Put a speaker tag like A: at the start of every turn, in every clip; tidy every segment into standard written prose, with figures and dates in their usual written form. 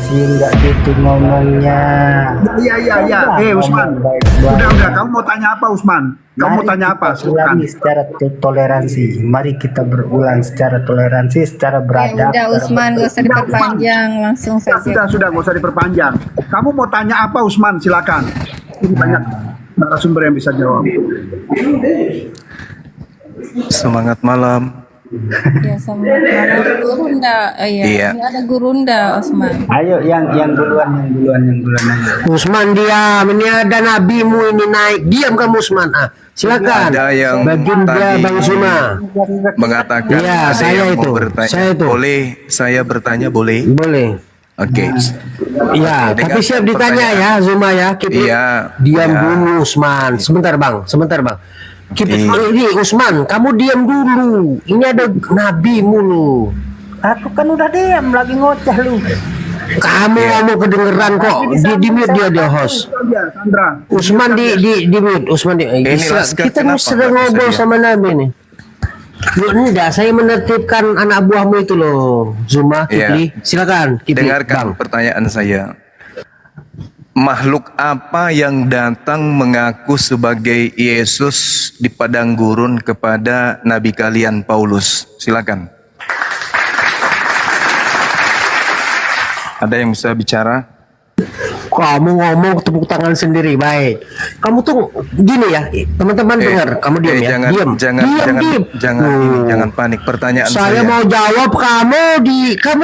A: toleransi, nggak gitu ngomongnya.
B: Iya. Usman.
A: Baik-baik.
B: Udah. Kamu mau tanya apa, Usman? Kamu mau
A: Mari
B: tanya apa?
A: kita ulangi
B: Silakan.
A: secara toleransi. Mari kita berulang secara toleransi, secara
C: Ya
A: beradab.
C: udah
A: secara
C: Usman, gak usah diperpanjang, langsung saja.
B: Sudah, nggak usah diperpanjang. Kamu mau tanya apa, Usman? Silakan. Ini banyak narasumber yang bisa jawab.
D: Semangat malam.
C: Ya sama Gurunda,
D: Iya.
C: ini ada Gurunda Usman.
A: Ayo yang duluan.
E: Usman diam, ini ada nabimu ini naik. Diam kamu Usman. Silakan.
D: Ada yang
E: Baginda
D: tadi
E: Bang Suma.
D: mengatakan
E: Iya,
D: ada
E: saya
D: yang
E: itu.
D: mau bertanya.
E: Saya itu.
D: Boleh saya bertanya, boleh?
E: Boleh.
D: Oke.
E: Iya,
D: Oke,
E: tapi
D: dengarkan
E: siap ditanya ya
D: pertanyaan.
E: Zuma ya. Kipli.
D: Iya.
E: Diam
D: Iya.
E: dulu Usman. Sebentar Bang. Kipli,
D: Oke.
E: ini Usman, kamu diam dulu. Ini ada nabimu lu.
A: Aku kan udah diam lagi ngoceh lu.
E: Kamu ngomong kedengeran kok. Di mute dia host.
B: Iya, Sandra.
E: Usman di mute. Usman di.
D: Laskar
E: Kita
D: kenapa
E: sedang
D: nggak bisa
E: ngobrol
D: diam?
E: sama Nabi nih. Lu enggak, saya menertibkan anak buahmu itu loh, Zuma, Kipli.
D: Iya.
E: Silakan, Kipli.
D: Dengarkan
E: Bang.
D: pertanyaan saya. Makhluk apa yang datang mengaku sebagai Yesus di padang gurun kepada nabi kalian Paulus? Silakan. Ada yang bisa bicara?
E: Kamu ngomong tepuk tangan sendiri, baik. Kamu tuh gini ya, teman-teman dengar. Kamu diam ya,
D: jangan,
E: diam.
D: jangan,
E: Diam.
D: jangan panik. Pertanyaan
E: Saya
D: saya.
E: mau jawab, kamu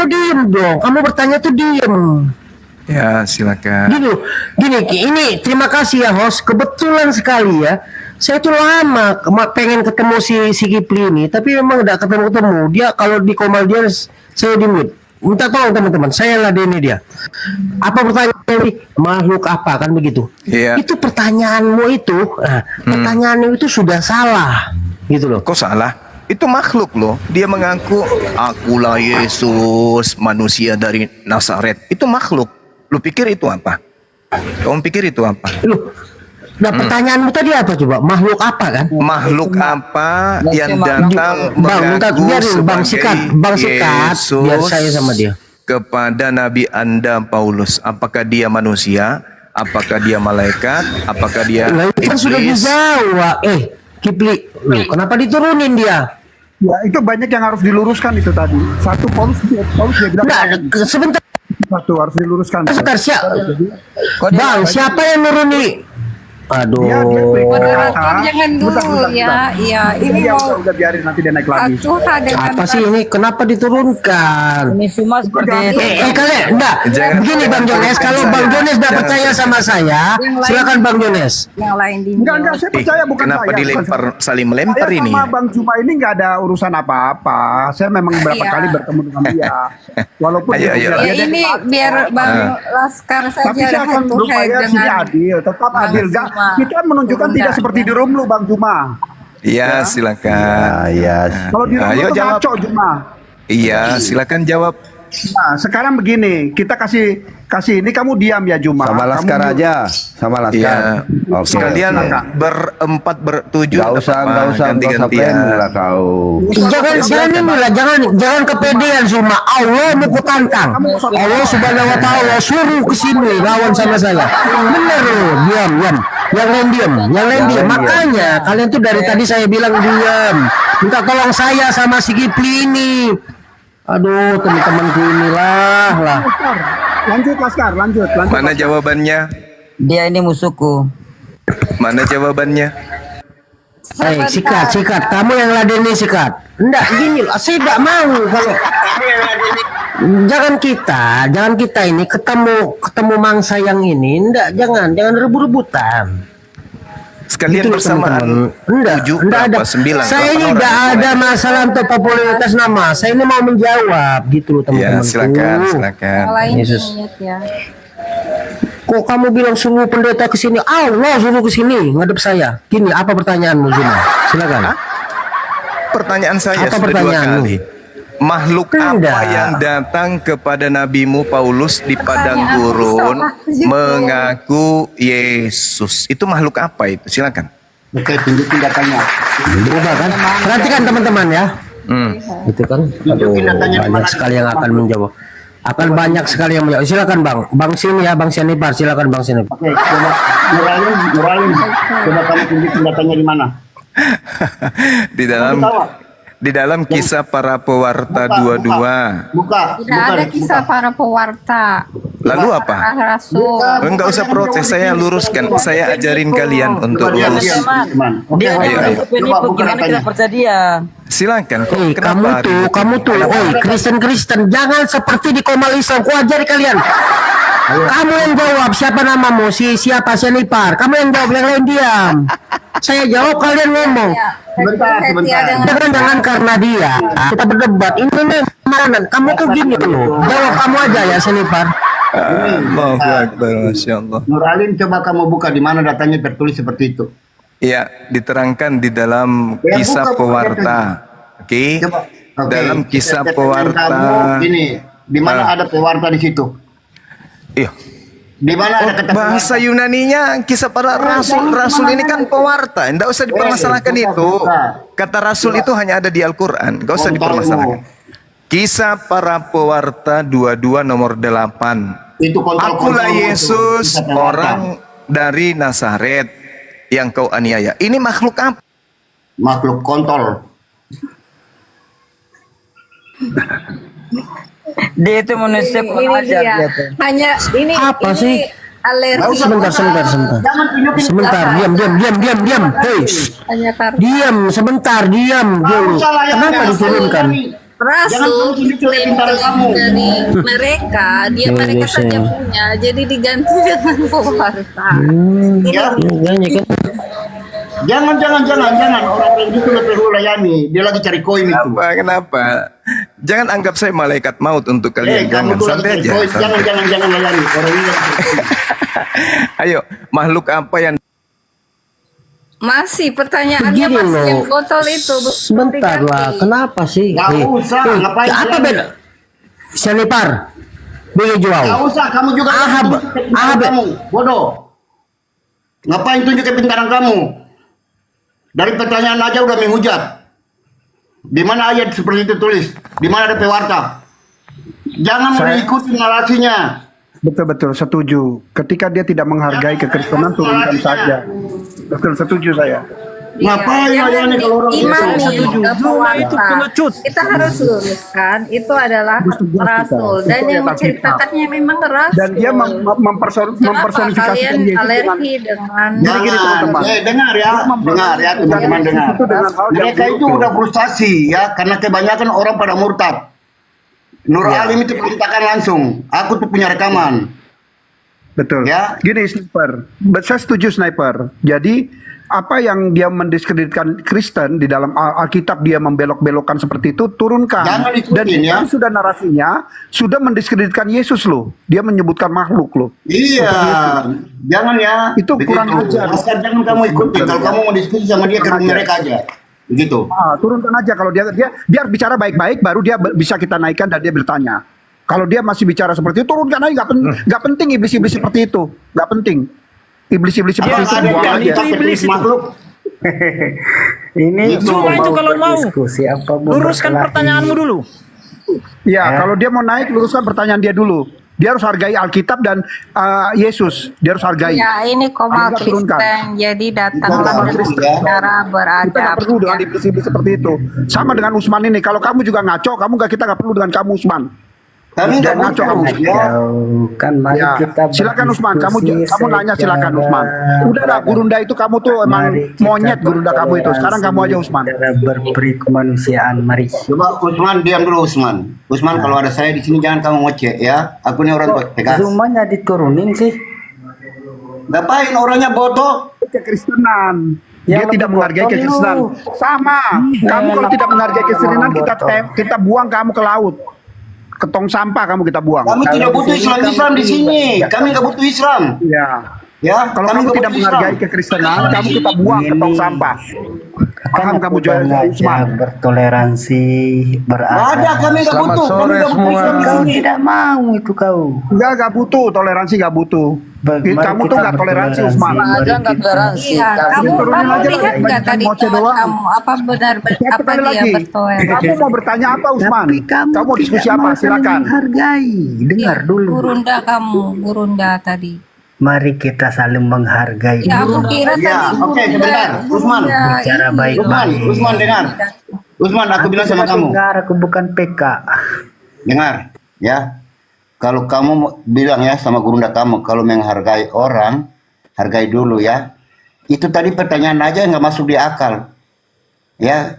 E: diam dong. Kamu bertanya tuh diam.
D: Ya, silakan.
E: Gini, ini terima kasih ya host. Kebetulan sekali ya. Saya tuh lama pengen ketemu si Kipli ini, tapi memang udah ketemu. Dia kalau di Komal dia saya di mute. Minta tolong teman-teman, saya ladeni dia. Apa pertanyaan ini? Makhluk apa kan begitu?
D: Iya.
E: Itu pertanyaanmu itu, pertanyaanmu itu sudah salah, gitu loh.
D: Kok salah? Itu makhluk loh. Dia mengaku akulah Yesus, manusia dari Nazaret. Itu makhluk. Lu pikir itu apa? Kamu pikir itu apa?
E: Loh, nah pertanyaanmu tadi apa coba? Makhluk apa kan?
D: Makhluk apa yang datang
E: Bang, minta
D: mengaku
E: biarin Bang Sikat,
D: Yesus
E: biar saya sama dia.
D: kepada Nabi Anda Paulus? Apakah dia manusia? Apakah dia malaikat? Apakah dia
E: Nah, itu kan sudah
D: iblis?
E: dijawab. Kipli, loh, kenapa diturunin dia?
B: Ya, itu banyak yang harus diluruskan itu tadi. Satu, Paulus dia bilang
E: Enggak, sebentar,
B: satu harus diluruskan.
E: Bang, siapa yang nuruni? Aduh.
B: Dia
C: Moderator jangan dulu ya. Iya, ini mau
B: udah biarin nanti dia naik lagi.
C: Atuha dengan
E: Apa sih ini? Kenapa diturunkan?
F: Ini semua seperti itu.
E: Kalian, enggak.
D: Jangan-
E: Begini Bang Jones, kalau Bang Jones enggak
D: Jangan-
E: percaya sama saya, silakan Bang Jones.
C: yang lain di
B: Enggak, saya percaya bukan
D: Kenapa
B: saya.
D: dilempar,
B: bukan saya.
D: saling melempar
B: Saya
D: ini?
B: sama Bang Cuma ini nggak ada urusan apa-apa. Saya memang beberapa
C: Iya.
B: kali bertemu dengan dia. Walaupun
D: Ayo,
B: dia
D: ayo.
B: bilang
C: Ya
B: dia
C: ini
B: di-
C: biar Bang Laskar saja
B: Tapi saya akan
C: head to head
B: berupaya sini
C: dengan
B: adil, tetap
C: Bang
B: adil. Nggak,
C: Cuma.
B: kita menunjukkan
C: Bunda,
B: tidak seperti
C: ya.
B: di room lu Bang Cuma.
D: Iya, silakan.
B: Kalau di room
D: Ayo
B: lu tuh
D: jawab.
B: ngaco Cuma.
D: Iya, silakan jawab.
B: Nah, sekarang begini, kita kasih ini kamu diam ya Juma.
G: Sama Laskar
B: Kamu-
G: aja, sama
D: Iya.
G: Laskar. Oke,
D: Sekalian
G: oke.
D: berempat, bertujuh.
G: Nggak usah
D: ganti-gantian.
G: pengen lah kau.
E: Jangan inilah, jangan kepedean Zuma. Allah mau kutantang. Allah Subhanahu wa taala suruh ke sini lawan sama saya. Bener loh, diam. Yang lain diam. Makanya kalian tuh dari tadi saya bilang diam. Minta tolong saya sama si Kipli ini. Aduh, teman-temanku inilah.
B: Lanjut Laskar, lanjut.
D: Mana jawabannya?
F: Dia ini musuhku.
D: Mana jawabannya?
E: Sikat. Kamu yang ladeni sikat. Enggak, gini loh. Saya tidak mau kalau jangan kita ini ketemu mangsa yang ini. Enggak, jangan rebut-rebutan.
D: Sekalian
E: Gitu loh,
D: bersamaan.
E: teman-teman.
D: Tujuh
E: Enggak ada.
D: berapa? 9.
E: Saya ini tidak ada masalah untuk popularitas nama. Saya ini mau menjawab gitu loh
D: Ya,
E: teman-teman.
D: silakan.
C: yang lain
E: Yesus.
C: ingat ya.
E: Kok kamu bilang suruh pendeta ke sini? Allah suruh ke sini ngadep saya. Gini, apa pertanyaanmu Zuma? Silakan.
D: Pertanyaan saya
E: Apa
D: sudah
E: pertanyaanmu?
D: 2 kali. Makhluk
E: Enggak.
D: apa yang datang kepada nabimu Paulus di padang
C: Pertanyaan
D: gurun
C: Mustafa juga.
D: mengaku Yesus? Itu makhluk apa itu? Silakan.
A: Oke, tunjukin datanya.
E: Berubah kan? Perhatikan teman-teman ya.
D: Hmm.
E: Gitu kan? Aduh, banyak sekali yang akan menjawab. Akan banyak sekali yang menjawab. Silakan Bang. Bang sini ya, Bang Senipar. Silakan Bang Senipar.
H: Oke, coba Nuralin, coba kamu tunjukin datanya di mana?
D: Di dalam kisah para pewarta 22.
H: Buka.
C: Tidak ada kisah para pewarta.
D: Lalu apa?
C: Para rasul.
D: Enggak usah protes, saya luruskan. Saya ajarin kalian untuk
H: Coba dia
D: lurus.
H: Oke,
F: Dia
D: ayo, ayo.
F: penipu, gimana kita percaya dia?
D: Silakan.
E: Kamu tuh, Kristen, jangan seperti di Komal Islam. Ku ajari kalian. Kamu yang jawab siapa namamu, siapa Senipar. Kamu yang jawab, yang lain diam. Saya jawab, kalian ngomong.
H: Sebentar.
E: Jangan karena dia kita berdebat. Ini mana? Kamu tuh gini loh. Jawab kamu aja ya Senipar.
D: Allahu Akbar, Masya Allah.
H: Nuralin, coba kamu buka di mana datanya tertulis seperti itu.
D: Ya, diterangkan di dalam kisah
H: buka,
D: pewarta. Oke.
H: Coba. Oke.
D: Dalam kisah
H: Catatan
D: pewarta.
H: kamu, ini di mana ada pewarta di situ?
D: Iya.
H: Di mana ada kata
D: Bahasa Yunaninya kisah para rasul. Rasul ini kan pewarta. Tidak usah dipermasalahkan itu. Kata rasul itu hanya ada di Al-Quran. Tidak usah dipermasalahkan. Kisah para pewarta 22 nomor 8.
H: Itu
D: Akulah Yesus, orang dari Nazaret yang kau aniaya. Ini makhluk apa?
H: makhluk kontol.
F: Dia itu manusia
C: Ini
F: kurang ajar
C: dia.
F: dia tuh.
C: Hanya ini
E: Apa
C: ini
E: sih?
C: alergi.
E: Sebentar.
H: Jangan tunjukin.
E: Sebentar, diam. Hei,
C: Hanya karena
E: diam sebentar, diam dulu. Kenapa diturunkan?
C: rasul klaim dari mereka, mereka saja punya, jadi diganti dengan pewarta.
H: Ya. Jangan orang-orang itu lebih layani. Dia lagi cari koin itu.
D: Kenapa? Jangan anggap saya malaikat maut untuk kalian.
H: Kamu
D: Jangan,
H: tuh lagi
D: santai
H: cari
D: aja.
H: koin. Jangan layani orang ini.
D: Ayo, makhluk apa yang
C: Masih pertanyaannya
E: Begini
C: masih
E: loh.
C: yang botol itu.
E: Sebentar lah, kenapa sih?
H: Gak usah, ngapain
E: apa
H: kalian?
E: beda? Senipar, boleh jual.
H: Gak usah, kamu juga
E: Ahab,
H: tunjuk kepintaran
E: Ahab.
H: kamu, bodoh. Ngapain tunjuk kepintaran kamu? Dari pertanyaan aja udah menghujat. Di mana ayat seperti itu tulis? Di mana ada pewarta? Jangan mengikuti narasinya.
B: Betul, setuju. Ketika dia tidak menghargai kekristenan, turunkan saja. Betul, setuju saya.
H: Ngapain layani kalau orang
C: imani
H: itu?
C: ke pewarta. Kita harus luruskan itu adalah rasul dan yang menceritakannya memang rasul.
B: Dan dia
C: Kenapa
B: mempersonifikasikan
C: kalian
B: Yesus
C: alergi dengan
B: teman-teman.
H: Dengar ya teman-teman dengar.
B: Itu dengan hal yang
H: Mereka itu
B: buruk.
H: udah frustasi ya karena kebanyakan orang pada murtad. Nur Alim itu perintahkan langsung. Aku tuh punya rekaman.
B: Betul.
H: Ya.
B: Gini Sniper, saya setuju Sniper. Jadi apa yang dia mendiskreditkan Kristen di dalam Alkitab, dia membelok-belokkan seperti itu, turunkan.
H: Jangan ikutin,
B: Dan
H: ya.
B: itu sudah narasinya sudah mendiskreditkan Yesus loh. Dia menyebutkan makhluk loh.
H: Iya. Jangan ya.
B: Itu kurang ajar.
H: Asal jangan kamu ikutin. Kalau kamu mau diskusi sama dia ke rumah mereka aja. Begitu.
B: Turunkan aja kalau dia harus bicara baik-baik, baru dia bisa kita naikkan dan dia bertanya. Kalau dia masih bicara seperti itu, turunkan aja. Nggak penting iblis-iblis seperti itu. Nggak penting. Iblis-iblis seperti itu buang aja.
H: Iblis makhluk.
A: Ini
I: Cuma itu kalau mau.
A: diskusi apa
I: Luruskan pertanyaanmu dulu.
B: Ya, kalau dia mau naik, luruskan pertanyaan dia dulu. Dia harus hargai Alkitab dan Yesus. Dia harus hargai.
C: ya ini komal
B: Kita turunkan.
C: Kristen, jadi datanglah
B: Komal
C: dengan
B: Kristen.
C: cara
B: Kita
C: beradab.
B: nggak perlu dengan iblis-iblis seperti itu. Sama dengan Usman ini. Kalau kamu juga ngaco, kita nggak perlu dengan kamu Usman.
H: Kami nggak
B: Jangan ngaco kamu.
H: ya.
A: kan mari
B: Ya,
A: kita
B: silakan Usman. Kamu
A: berdiskusi
B: nanya silakan
A: secara
B: Usman. Udah dah Gurunda itu kamu tuh emang
A: Mari kita
B: monyet Gurunda kamu itu. Sekarang kamu aja Usman.
A: secara berperi kemanusiaan, mari.
H: Coba Usman diam dulu Usman. Usman kalau ada saya di sini jangan kamu ngoceh ya. Aku ini orang PKS.
A: Semuanya diturunin sih.
H: Ngapain orangnya bodoh?
B: Kekristenan. Dia
A: Yang
B: tidak
A: lebih
B: menghargai
A: botol
B: kekristenan.
A: lu.
B: Sama. Kamu kalau tidak menghargai kekristenan,
A: botol.
B: kita buang kamu ke laut. Ke tong sampah kamu kita buang.
H: Kami tidak butuh Islam di sini. Kami nggak butuh Islam.
B: Ya.
H: Ya,
B: Kalau
H: kami
B: kamu
H: nggak
B: tidak
H: mau Islam.
B: menghargai kekristenan, kamu kita buang ke tong sampah. Paham kamu
A: udah
B: Usman?
A: ngajak bertoleransi,
H: Nggak
A: beragama.
H: ada, kami nggak
G: Selamat
H: butuh. Kami
G: sore
H: nggak butuh
G: semua.
H: Islam di
A: Kau
H: sini.
A: tidak mau itu kau.
B: Enggak butuh, toleransi nggak butuh.
A: Mari
B: Kamu tuh
A: kita
B: nggak toleransi
A: bertoleransi.
B: Usman.
A: Mari
F: Ada nggak
A: kita-
F: toleransi?
C: Iya, kamu
B: turunin
C: kamu
B: aja
C: lihat nggak
B: baik-baik
C: tadi
B: ngoceh
C: teman
B: doang.
C: kamu apa benar
B: Satu
C: apa
B: kali
C: dia
B: lagi.
C: bertoleransi?
B: Kamu mau bertanya apa Usman?
A: Tapi
B: Kamu mau diskusi
A: tidak
B: apa?
A: mau saling
B: Silakan.
A: menghargai. Dengar dulu.
C: Gurunda kamu, gurunda tadi.
A: Mari kita saling menghargai.
C: Ya aku kira
H: Ya,
C: tadi
H: oke, sebentar. Usman.
A: Bicara
C: ini
A: baik-baik.
H: Usman, dengar. Usman, aku bilang sama kamu.
A: Dengar, aku bukan PK.
H: Dengar, ya. Kalau kamu bilang ya sama gurunda kamu, kalau menghargai orang, hargai dulu ya. Itu tadi pertanyaan aja nggak masuk di akal. Ya.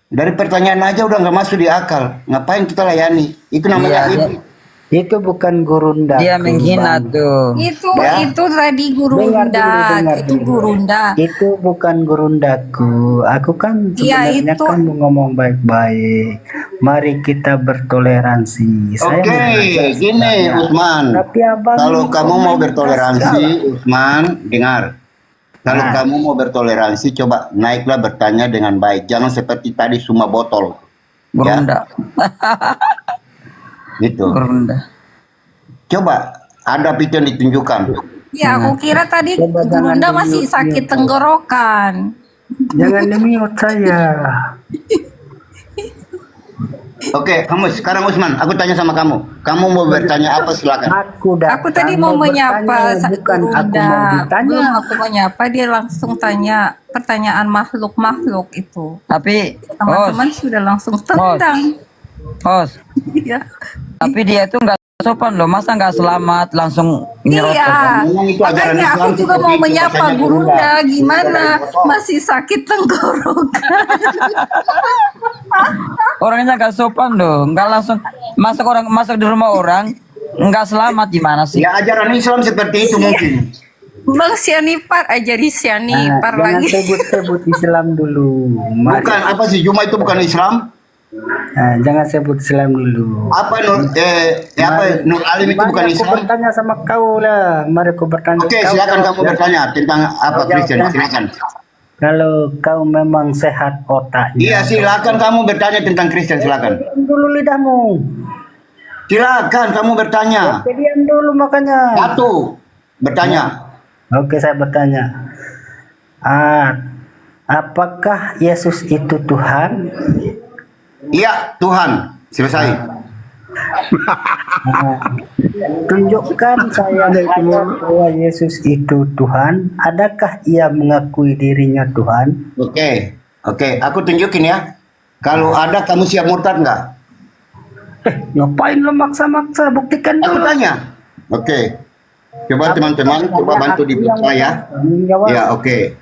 H: Dari pertanyaan aja udah nggak masuk di akal. Ngapain kita layani? Itu namanya
F: Iya,
H: iblis.
A: Itu bukan gurunda.
F: Dia menghina tuh.
H: Ya.
C: itu tadi gurunda, itu gurunda.
A: Itu bukan gurundaku. Aku kan
C: Iya,
A: sebenarnya
C: itu.
A: kan mau ngomong baik-baik. Mari kita bertoleransi. Saya
H: Oke,
A: mengajak
H: gini
A: sebenarnya.
H: Usman.
A: Tapi abang
H: Kalau
A: ini
H: kamu mau
A: komentar
H: bertoleransi,
A: segala.
H: Usman, dengar. Kalau
A: Nah.
H: kamu mau bertoleransi, coba naiklah bertanya dengan baik. Jangan seperti tadi semua botol.
F: Gurunda.
H: Gitu.
F: Gurunda.
H: Coba ada itu yang ditunjukkan.
C: Ya aku kira tadi
A: Coba jangan
C: gurunda masih
A: di-mute.
C: sakit tenggorokan.
A: Jangan demi saya.
H: Oke, kamu sekarang Usman, aku tanya sama kamu. Kamu mau bertanya apa silakan.
C: Aku tadi mau menyapa
A: bukan aku
C: gurunda.
A: mau ditanya.
C: Belum aku menyapa dia langsung tanya pertanyaan makhluk-makhluk itu.
F: Tapi,
C: Teman-teman sudah langsung tendang.
F: Host,
C: Iya.
F: tapi dia itu nggak sopan loh. Masa nggak selamat langsung nyerocos?
C: Iya,
H: Memang itu ajaran
C: makanya aku
H: Islam
C: juga
H: seperti
C: mau
H: itu,
C: menyapa
H: makanya
C: gurunda.
H: gurunda.
C: Gimana?
H: Gurunda.
C: Masih sakit tenggorokan.
F: Orangnya nggak sopan loh. Nggak langsung masuk di rumah orang nggak selamat gimana sih?
H: Ya ajaran Islam seperti itu mungkin.
C: Bang Sianipar ajari Sianipar
A: Jangan
C: lagi.
A: sebut-sebut Islam dulu. Mari.
H: Bukan apa sih? Cuma itu bukan Islam.
A: Jangan sebut Islam dulu.
H: Apa Nur Alim itu
A: Mari
H: bukan
A: aku
H: Islam?
A: bertanya sama kau lah. Mari aku bertanya.
H: Oke,
A: Kau
H: silakan
A: jawab
H: kamu
A: ya.
H: bertanya tentang apa
A: Jawab
H: Kristen.
A: ya.
H: Silakan.
A: Kalau kau memang sehat otaknya.
H: Iya, silakan kamu bertanya tentang Kristen. Silakan.
A: Diam dulu lidahmu.
H: Silakan kamu bertanya.
A: Oke, diam dulu makanya.
H: Satu, bertanya.
A: Oke, saya bertanya. Apakah Yesus itu Tuhan?
H: Iya, Tuhan. Selesai.
A: Tunjukkan saya ayat bahwa Yesus itu Tuhan. Adakah ia mengakui dirinya Tuhan?
H: Oke. Aku tunjukin ya. Kalau ada, kamu siap murtad nggak?
A: Ngapain lo maksa-maksa? Buktikan
H: Aku
A: dulu.
H: tanya. Oke. Coba teman-teman, coba bantu dibuka ya. Ya, oke.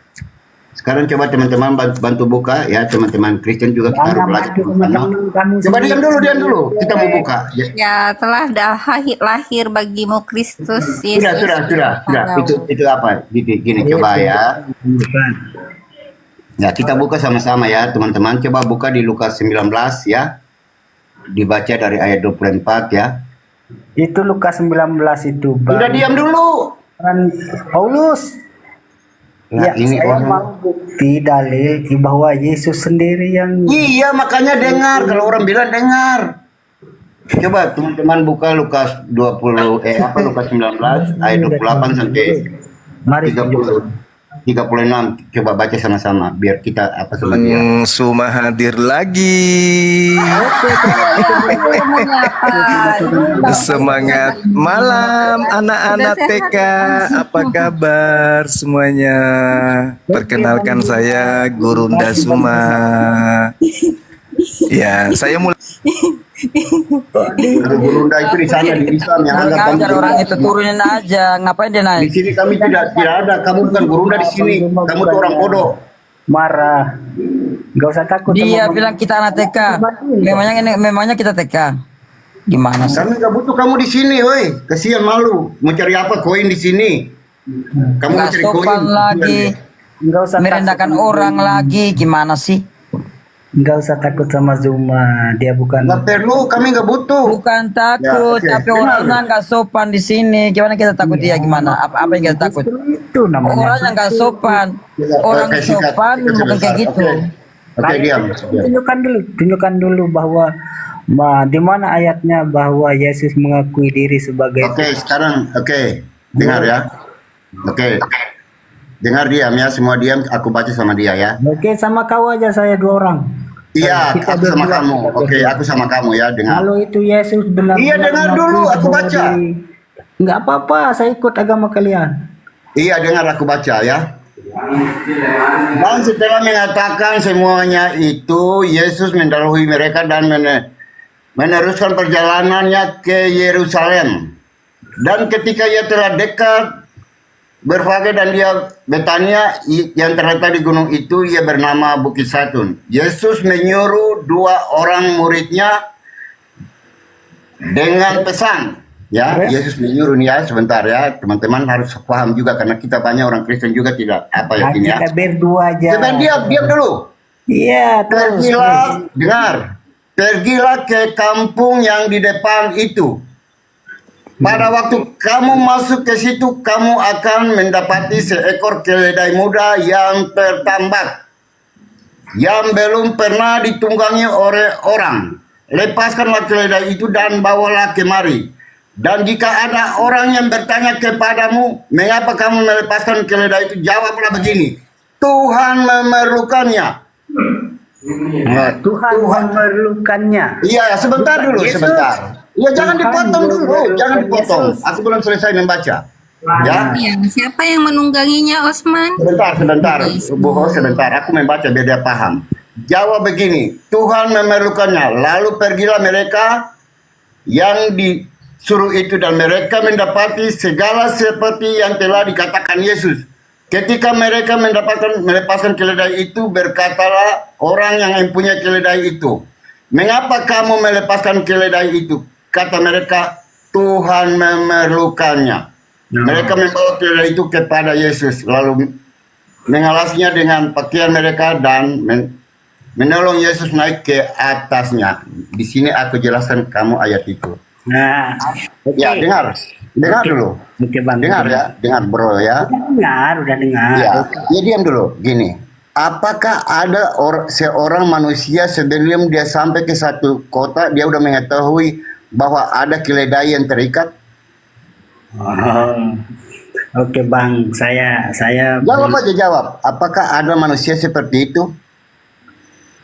H: Sekarang coba teman-teman bantu buka ya, teman-teman Kristen juga kita harus belajar. Coba diam dulu. Kita mau buka. Ya.
C: Ya telah lahir bagimu Kristus Yesus.
H: Sudah. Itu apa? Gini coba ya. Ya, kita buka sama-sama ya, teman-teman. Coba buka di Lukas 19 ya. Dibaca dari ayat 24 ya.
A: Itu Lukas 19 itu, Bang.
H: Udah diam dulu.
A: Paulus.
H: Nah,
A: Ya,
H: ini
A: saya
H: orang.
A: mau bukti dalil bahwa Yesus sendiri yang
H: Iya, makanya dengar. Kalau orang bilang dengar. Coba teman-teman buka Lukas 19 ayat 28 sampai
A: mari
H: 36. Coba baca sama-sama biar kita apa sebagai
D: Suma hadir lagi. Semangat malam anak-anak TK. Apa kabar semuanya? Perkenalkan saya Gurunda Suma. Ya, saya mulai.
H: Kalau Gurunda itu di sana di Islam yang ada kamu.
F: Ngajar orang itu turunin aja. Ngapain dia
H: Di
F: naik?
H: sini kami tidak ada. Kamu bukan Gurunda di sini. Kamu tuh orang bodoh.
A: marah. Gak usah takut.
F: Dia
A: sama
F: bilang kita anak TK. Memangnya kita TK. Gimana sih?
H: Kami nggak butuh kamu di sini, woi. Kasihan malu. Mau cari apa koin di sini? Kamu mau
F: Nggak
H: cari koin
F: sopan lagi.
A: Nggak usah
F: Merendahkan
A: takut.
F: orang lagi. Gimana sih?
A: Nggak usah takut sama Zuma, dia bukan.
H: Nggak perlu, kami nggak butuh.
F: Bukan takut,
H: Ya, oke.
F: tapi orangnya nggak sopan di sini. Gimana kita takut dia gimana? Apa yang kita takut?
A: Justru itu namanya.
F: Orangnya nggak sopan. Orang
H: Oke, sikat.
F: sopan
H: Oke,
F: bukan kayak
H: sebentar.
F: gitu.
H: Oke, diam.
A: Tunjukkan dulu bahwa di mana ayatnya bahwa Yesus mengakui diri sebagai
H: Oke, sekarang dengar ya. Oke. Dengar diam ya, semua diam, aku baca sama dia ya.
A: Oke, sama kau aja saya 2 orang.
H: Iya,
A: Kita
H: aku sama
A: berdua,
H: kamu.
A: kita
H: Oke,
A: berdua.
H: aku sama kamu ya, dengar.
A: Kalau itu Yesus benar.
H: Iya, dengar dulu, aku baca.
A: Nggak apa-apa, saya ikut agama kalian.
H: Iya, dengar aku baca ya. Dan setelah mengatakan semuanya itu, Yesus mendahului mereka dan meneruskan perjalanannya ke Yerusalem. Dan ketika ia telah dekat Berfage dan dia Betania yang terletak di gunung itu, ia bernama Bukit Zaitun. Yesus menyuruh 2 orang muridnya dengan pesan. Ya, Yesus menyuruh nih ya, sebentar ya, teman-teman harus paham juga karena kita banyak orang Kristen juga tidak apa ya ini ya.
A: Kita berdua aja.
H: Sebentar, diam dulu.
A: Iya, terus.
H: Pergilah, dengar. Pergilah ke kampung yang di depan itu. Pada waktu kamu masuk ke situ, kamu akan mendapati seekor keledai muda yang tertambat, yang belum pernah ditunggangi oleh orang. Lepaskanlah keledai itu dan bawalah kemari. Dan jika ada orang yang bertanya kepadamu, mengapa kamu melepaskan keledai itu? Jawablah begini, Tuhan memerlukannya. Nah,
A: Tuhan memerlukannya.
H: Iya, sebentar dulu,
A: Yesus.
H: sebentar. Ya jangan dipotong dulu, jangan dipotong. Aku belum selesai membaca. Ya,
C: Iya, siapa yang menungganginya, Osman?
H: sebentar, Bu Ho, sebentar. Aku membaca biar dia paham. Jawab begini, Tuhan memerlukannya. Lalu pergilah mereka yang disuruh itu dan mereka mendapati segala seperti yang telah dikatakan Yesus. Ketika mereka melepaskan keledai itu, berkatalah orang yang mempunyai keledai itu, mengapa kamu melepaskan keledai itu? Kata mereka, Tuhan memerlukannya. Mereka membawa keledai itu kepada Yesus, lalu mengalasnya dengan pakaian mereka dan menolong Yesus naik ke atasnya. Di sini aku jelaskan kamu ayat itu.
A: Nah,
H: Ya, dengar dulu.
A: Oke, Bang.
H: Dengar ya, dengar bro ya.
A: Udah dengar.
H: Ya, ya diam dulu. Gini, apakah ada seorang manusia sebelum dia sampai ke satu kota, dia udah mengetahui bahwa ada keledai yang terikat?
A: Oke, Bang, saya
H: Jawab aja, jawab. Apakah ada manusia seperti itu?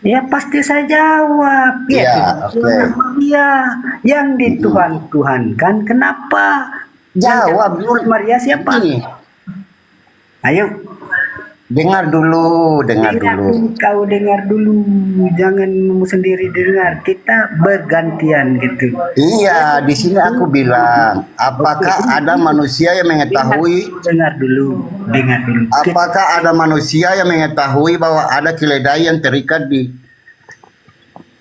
A: ya pasti saya jawab.
H: Iya, oke.
A: Maria yang dituhan-tuhan kan, kenapa?
H: Jawab dulu.
A: Maria siapa?
H: Ini,
A: Ayo,
H: dengar dulu.
A: Kau dengar dulu, jangan sendiri dengar. Kita bergantian gitu.
H: Iya, di sini aku bilang, apakah ada manusia yang mengetahui?
A: Dengar dulu.
H: Apakah ada manusia yang mengetahui bahwa ada keledai yang terikat di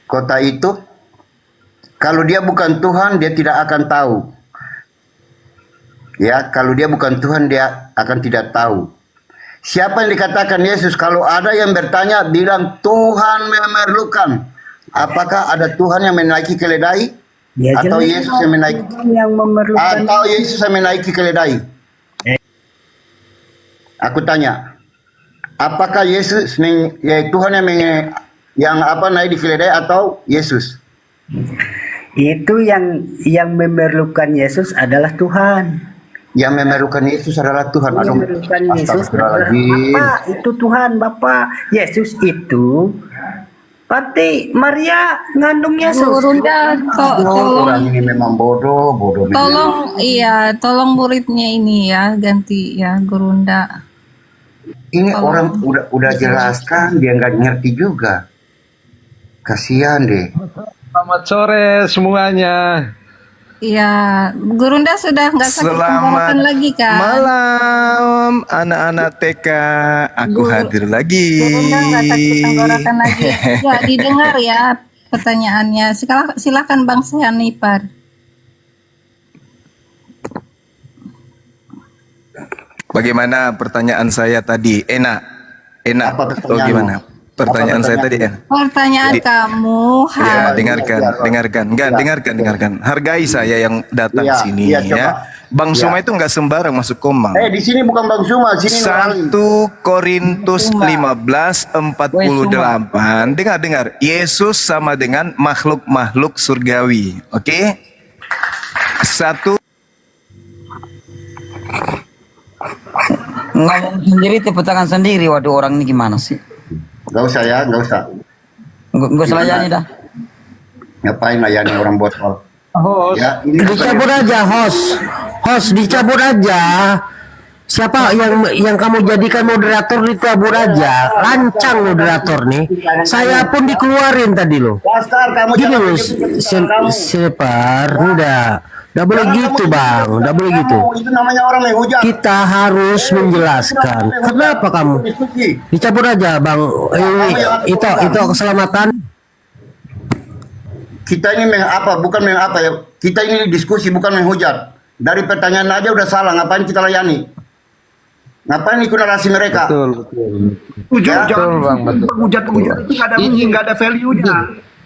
H: kota itu? Kalau dia bukan Tuhan, dia tidak akan tahu. Ya, kalau dia bukan Tuhan, dia akan tidak tahu. Siapa yang dikatakan Yesus? Kalau ada yang bertanya, bilang Tuhan memerlukan. Apakah ada Tuhan yang menaiki keledai?
A: Ya,
H: Atau
A: jelas
H: Yesus yang menaiki?
A: yang memerlukan.
H: Atau Yesus yang menaiki keledai? Aku tanya, apakah Yesus Tuhan yang naik di keledai atau Yesus?
A: Itu yang memerlukan Yesus adalah Tuhan.
H: Yang memerlukan Yesus adalah Tuhan. Aduh,
A: Memerlukan Yesus adalah
H: astagfirullahaladzim.
A: Bapak. Itu Tuhan, Bapak. Yesus itu berarti Maria ngandung Yesus.
C: Gurunda,
H: Orang ini memang bodoh memang.
C: tolong muridnya ini ya, ganti ya, Gurunda.
H: Ini orang udah jelaskan, dia nggak ngerti juga. Kasihan deh.
J: Selamat sore semuanya.
C: Iya, Gurunda sudah nggak sakit tenggorokan lagi kan?
D: malam anak-anak TK, aku hadir lagi.
C: Gurunda nggak sakit tenggorokan lagi. Ya, didengar ya pertanyaannya. Silakan Bang Sehanipar.
D: Bagaimana pertanyaan saya tadi? Enak
H: Apa
D: atau
H: pertanyaanmu?
D: gimana? pertanyaan saya tadi ya.
C: Pertanyaan
D: Jadi-
C: kamu
D: Ya,
C: harus
D: dengarkan. Hargai saya yang datang
H: Iya,
D: sini
H: iya, coba.
D: ya. Bang Suma itu nggak sembarang masuk Komang.
H: Di sini bukan Bang Suma, sini Nurali.
D: 1 Korintus 15:48. Dengar. Yesus sama dengan makhluk-makhluk surgawi. Oke? 1
F: Ngomong sendiri tepuk sendiri. Waduh, orang ini gimana sih?
H: Gak usah ya, gak usah.
F: Gue selayani dah.
H: Ngapain layani orang botol?
J: Host,
H: Ya, ini
E: Dicabut aja, host dicabut aja. Siapa yang kamu jadikan moderator dicabut aja. Lancang moderator nih. Saya pun dikeluarin tadi loh.
H: Laskar, kamu
E: Gini
H: jangan
E: loh,
H: tunjukin kamu.
E: Separ, udah boleh
H: Jangan
E: gitu
H: kamu
E: bang,
H: tunjukin
E: udah boleh
H: kamu.
E: gitu.
H: Itu namanya orang menghujat.
E: Kita harus menjelaskan. Kenapa kamu?
H: Diskusi.
E: Dicabut aja bang. Itu keselamatan.
H: Kita ini bukan ya. Kita ini diskusi, bukan menghujat. Dari pertanyaan aja udah salah, ngapain kita layani? Ngapain ikut narasi mereka?
J: betul.
B: Tujuh,
H: Ya,
B: jangan
J: Bang, betul.
B: penghujat-penghujat itu nggak ada value-nya.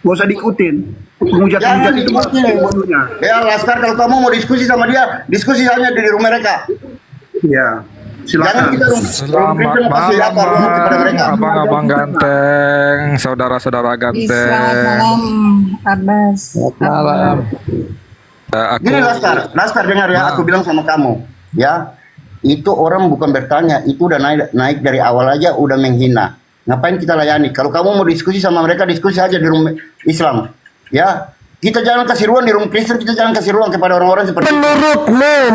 B: Gak usah diikutin. Penghujat-penghujat itu nggak ada value-nya.
H: Ya Laskar, kalau kamu mau diskusi sama dia, diskusi hanya di rumah mereka.
B: Ya,
H: Jangan
B: silakan.
H: kita
J: Selamat
H: kasih rumah kepada mereka.
J: malam, abang-abang ganteng, saudara-saudara
C: Selamat
J: ganteng.
C: malam, Abbas.
J: Malam. Aku
H: Gini Laskar dengar ya, aku bilang sama kamu, ya, itu orang bukan bertanya, itu udah naik dari awal aja udah menghina. Ngapain kita layani? Kalau kamu mau diskusi sama mereka, diskusi aja di rumah Islam, ya. Kita jangan kasih ruang di rumah Kristen, kita jangan kasih ruang kepada orang-orang seperti itu.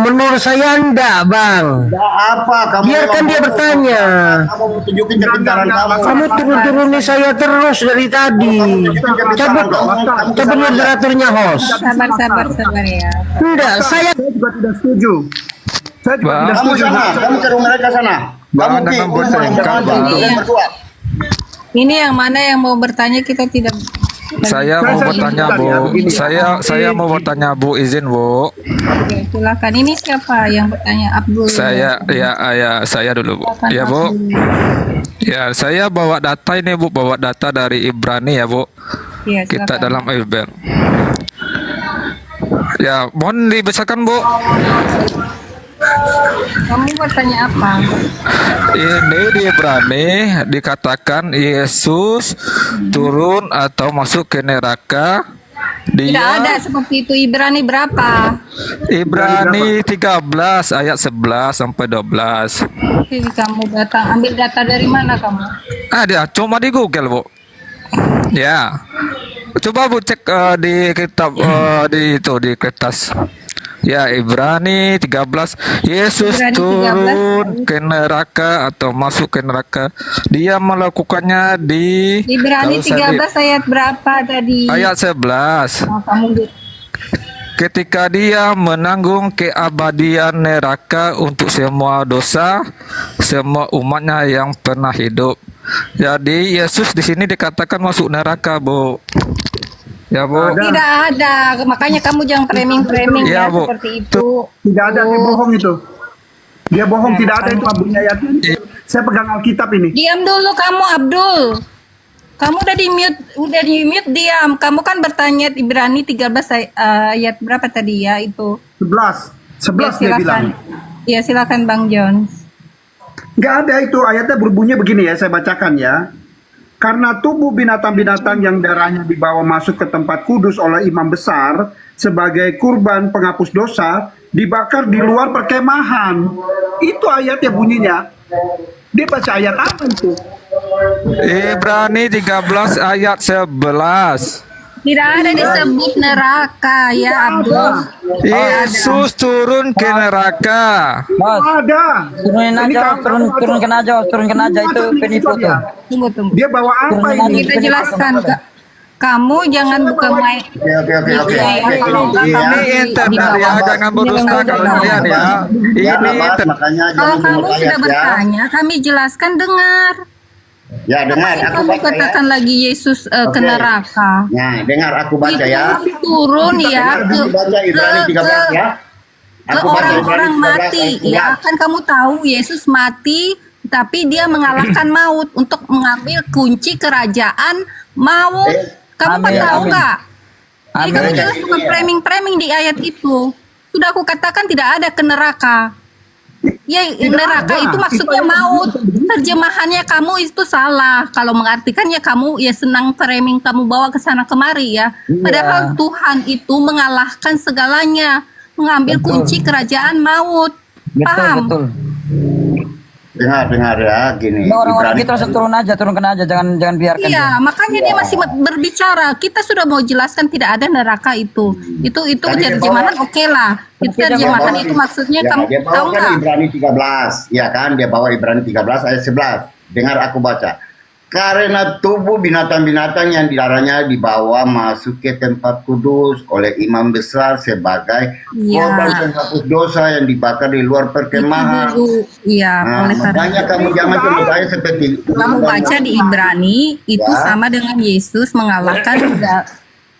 E: Menurut saya enggak bang.
H: Ya, apa kamu?
E: Biarkan dia bertanya.
H: Kamu tunjukin kepintaran kamu.
E: Kamu turun-turuni saya terus dari tadi. Cabut moderatornya host.
C: Sabar ya.
E: Enggak, saya
B: Juga tidak setuju. Saya juga
J: Bang.
B: tidak
H: Kamu
B: setuju.
H: sana, kamu ke rumah mereka sana.
J: Bang,
H: Kamu
J: jangan
H: pergi,
J: bertengkar,
H: kamu
J: Bang.
H: berdua.
C: Ini yang mana yang mau bertanya kita tidak.
J: Saya mau bertanya, Bu. Saya mau bertanya, Bu. Izin, Bu.
C: Oke, silakan. Ini siapa yang bertanya? Abdul.
J: Saya saya dulu, Bu.
C: Silakan,
J: Ya, Bu.
C: Abdul.
J: Ya, saya bawa data ini, Bu. Bawa data dari Ibrani ya, Bu.
C: Iya,
J: Kita
C: silakan.
J: dalam Ibrani. Ya, mohon dibesarkan, Bu.
C: Kamu bertanya apa?
J: Ini di Ibrani dikatakan Yesus turun atau masuk ke neraka.
C: Tidak ada
J: Dia
C: seperti itu. Ibrani berapa?
J: Ibrani 13 ayat 11 sampai 12.
C: Oke, kamu datang ambil data dari mana kamu?
J: Ada, cuma di Google, Bu. Ya. Coba Bu cek di kitab di kertas. Ya, Ibrani 13. Yesus
C: Ibrani 13.
J: turun ke neraka atau masuk ke neraka. Dia melakukannya di
C: Ibrani
J: kalau saya
C: 13 ayat berapa tadi?
J: ayat 11.
C: Oh, kamu
J: Ketika dia menanggung keabadian neraka untuk semua dosa semua umatnya yang pernah hidup. Jadi Yesus di sini dikatakan masuk neraka, Bu. Ya, Bu.
C: tidak ada. Makanya kamu jangan framing
J: Iya,
C: ya
J: Bu.
C: seperti itu.
B: Tidak ada, dia bohong itu. Dia bohong, tidak ada itu abunya ayat. Saya pegang Alkitab ini.
C: Diam dulu kamu, Abdul. Kamu udah di mute diam. Kamu kan bertanya Ibrani 13 ayat berapa tadi ya itu?
B: 11. 11 dia bilang.
C: Ya, silakan Bang Jones.
B: Nggak ada itu, ayatnya berbunyi begini ya, saya bacakan ya. Karena tubuh binatang-binatang yang darahnya dibawa masuk ke tempat kudus oleh imam besar sebagai kurban penghapus dosa dibakar di luar perkemahan. Itu ayatnya bunyinya. Dia baca ayat apa itu?
J: Ibrani 13 ayat 11.
C: Tidak ada disebut neraka ya, Abdul.
J: Yesus turun ke neraka.
F: Bos,
B: Ada.
F: turunin
B: Ini
F: aja,
B: kamu-
F: turunkan aja itu penipu tuh.
C: Tunggu.
B: Dia bawa apa ini?
C: Kita jelaskan kamu jangan buka mic.
H: Oke.
J: Ini internet ya, jangan berdusta kalian ya. Ini internet.
H: Makanya
C: Kalau
H: jangan
C: kamu
H: membuat
C: sudah
H: ayat ya.
C: bertanya, kami jelaskan dengar.
H: Ya dengar,
C: Yang
H: aku
C: kamu
H: baca ya.
C: katakan lagi Yesus ke
H: Oke.
C: neraka.
H: Nah, dengar aku baca ya.
C: Itu turun ya
H: Dengar, baca Ibrani 13 ya.
C: ke
H: Aku baca Ibrani
C: orang-orang
H: 13
C: mati
H: ayat 11.
C: ya, kan kamu tahu Yesus mati tapi dia mengalahkan maut untuk mengambil kunci kerajaan maut. Kamu
F: Amin,
C: tahu
F: amin.
C: nggak? Jadi kamu
F: Amin.
C: jangan suka framing di ayat itu. Sudah aku katakan tidak ada ke neraka. Ya, neraka itu maksudnya maut. Terjemahannya kamu itu salah. Kalau mengartikannya kamu ya senang framing kamu bawa ke sana kemari ya. Padahal Tuhan itu mengalahkan segalanya, mengambil kunci kerajaan maut. Paham?
F: Betul.
H: Dengar ya gini.
F: Nah, orang-orang
H: Ibrani-
F: kita harus turunkan aja, jangan biarkan.
C: Iya, makanya dia masih berbicara. Kita sudah mau jelaskan tidak ada neraka itu. Itu
H: Tadi dia
C: terjemahan
H: bawa-
C: oke lah. Itu terjemahan itu maksudnya
H: Ya,
C: kamu
H: dia bawa
C: tahu
H: kan
C: nggak?
H: Ibrani 13, ya kan? Dia bawa Ibrani 13 ayat 11. Dengar aku baca. Karena tubuh binatang-binatang yang dilarangnya dibawa masuk ke tempat kudus oleh imam besar sebagai
C: Iya.
H: korban penghapus dosa yang dibakar di luar
C: Itu
H: perkemahan.
C: dulu. Iya,
H: Nah,
C: oleh karena
H: makanya kamu jangan tuduh saya seperti
C: kamu baca di Ibrani itu
H: Ya.
C: sama dengan Yesus mengalahkan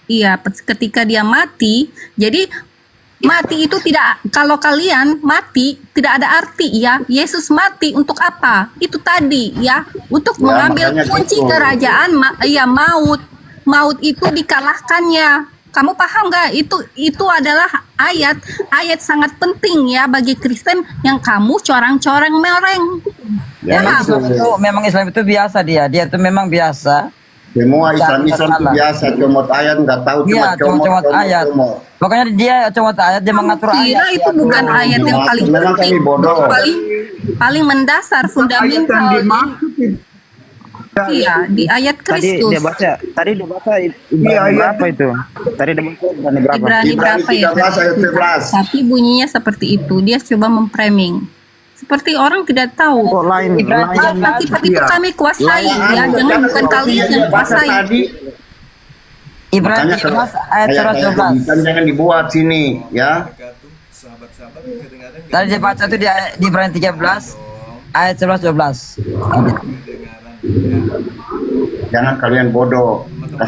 C: iya ketika dia mati. Jadi mati itu tidak, kalau kalian mati tidak ada arti ya. Yesus mati untuk apa? Itu tadi ya, untuk
H: Ya,
C: mengambil
H: makanya
C: kunci
H: gitu.
C: kerajaan maut. Maut itu dikalahkannya. Kamu paham nggak? Itu adalah ayat sangat penting ya bagi Kristen yang kamu corang-corang mereng.
H: Ya,
F: Memang Islam itu biasa dia itu memang biasa.
H: semua Islam itu
F: Salah.
H: biasa comot ayat nggak tahu
F: Iya, comot ayat. Pokoknya dia comot ayat, dia mengatur
C: Kira
F: ayat.
C: itu bukan ayat yang paling
H: Memang
C: penting,
H: kami bodoh.
C: itu paling mendasar, fundamental. Iya, di ayat Kristus.
A: Tadi dia baca Ibrani berapa itu? Tadi dia baca Ibrani berapa?
C: Ibrani berapa ya?
H: 13 ayat 11.
C: Tapi bunyinya seperti itu. Dia coba memframing. Seperti orang tidak tahu.
A: Kok lain?
C: Kitab itu kami kuasai ya, jangan bukan kalian yang kuasai.
F: Ibrani 13 ayat 12.
H: Jangan dibuat sini ya.
F: Tadi dia baca itu di Ibrani 13 ayat 11-12.
H: Jangan kalian bodoh.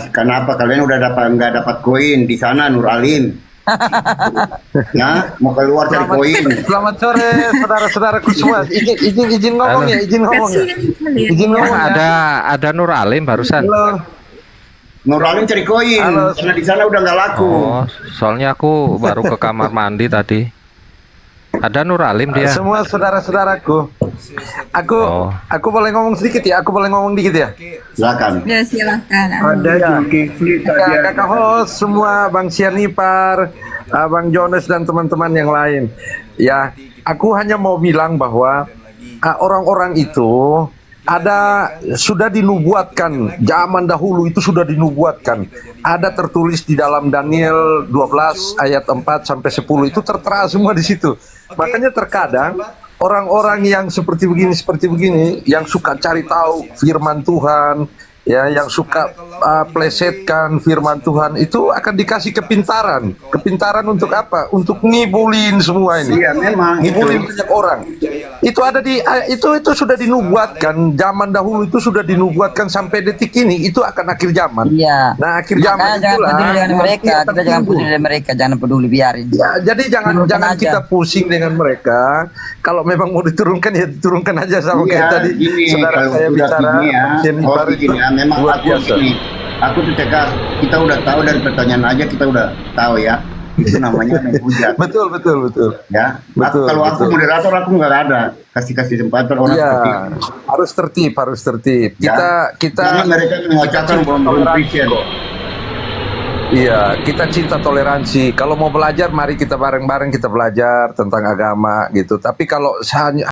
H: Kenapa kalian udah nggak dapat koin di sana Nur Alim? Ya, mau keluar cari koin.
K: Selamat sore saudara-saudaraku semua. Izin ngomong ya, izin ngomong ya. Izin ngomong ya.
J: Ada Nur Alim barusan.
K: Halo.
H: Nur Alim cari koin.
K: Halo.
H: Karena di sana udah nggak laku.
J: Oh, soalnya aku baru ke kamar mandi tadi. Ada Nur Alim dia.
K: Semua saudara-saudaraku. Aku boleh ngomong sedikit ya? Aku boleh ngomong dikit ya?
H: Silakan.
C: Ya silakan.
B: Ada Zulkifli tadi.
K: Kakak host semua, Bang Sianipar, Bang Jonas dan teman-teman yang lain. Ya, aku hanya mau bilang bahwa orang-orang itu sudah dinubuatkan zaman dahulu, itu sudah dinubuatkan. Ada tertulis di dalam Daniel 12 ayat 4 sampai 10, itu tertera semua di situ. Makanya terkadang orang-orang yang seperti begini yang suka cari tahu firman Tuhan, ya, yang suka plesetkan firman Tuhan, itu akan dikasih kepintaran untuk apa? Untuk ngibulin semua ini.
H: Iya, memang
K: Ngibulin
H: itu.
K: banyak orang. Itu ada itu sudah dinubuatkan zaman dahulu, itu sudah dinubuatkan sampai detik ini itu akan akhir zaman.
F: Iya.
K: Nah, akhir zaman
F: Makanya jangan
K: itulah
F: peduli dengan mereka,
K: yang
F: kita jangan peduli dengan mereka, jangan peduli, biarin.
K: Ya, jadi jangan
F: Turunkan aja.
K: kita pusing dengan mereka. Kalau memang mau diturunkan ya diturunkan aja sama kayak tadi
H: gini,
K: saudara
H: kalau
K: saya
H: udah
K: bicara.
H: gini ya,
K: Sianipar itu
H: gini ya, memang
K: luar
H: aku
K: biasa.
H: gini, aku tuh tegas, kita udah tahu dari pertanyaan aja kita udah tahu ya, itu namanya menghujat.
K: Betul.
H: Ya,
K: Betul,
H: kalau aku
K: betul.
H: moderator aku nggak ada kasih kesempatan orang
K: Iya,
H: seperti itu.
K: harus tertib.
H: Ya.
K: Kita
H: Jangan mereka mengucapkan
K: cinta
H: belum
K: toleransi
H: Christian.
K: kok. Iya, kita cinta toleransi. Kalau mau belajar, mari kita bareng-bareng kita belajar tentang agama gitu. Tapi kalau hanya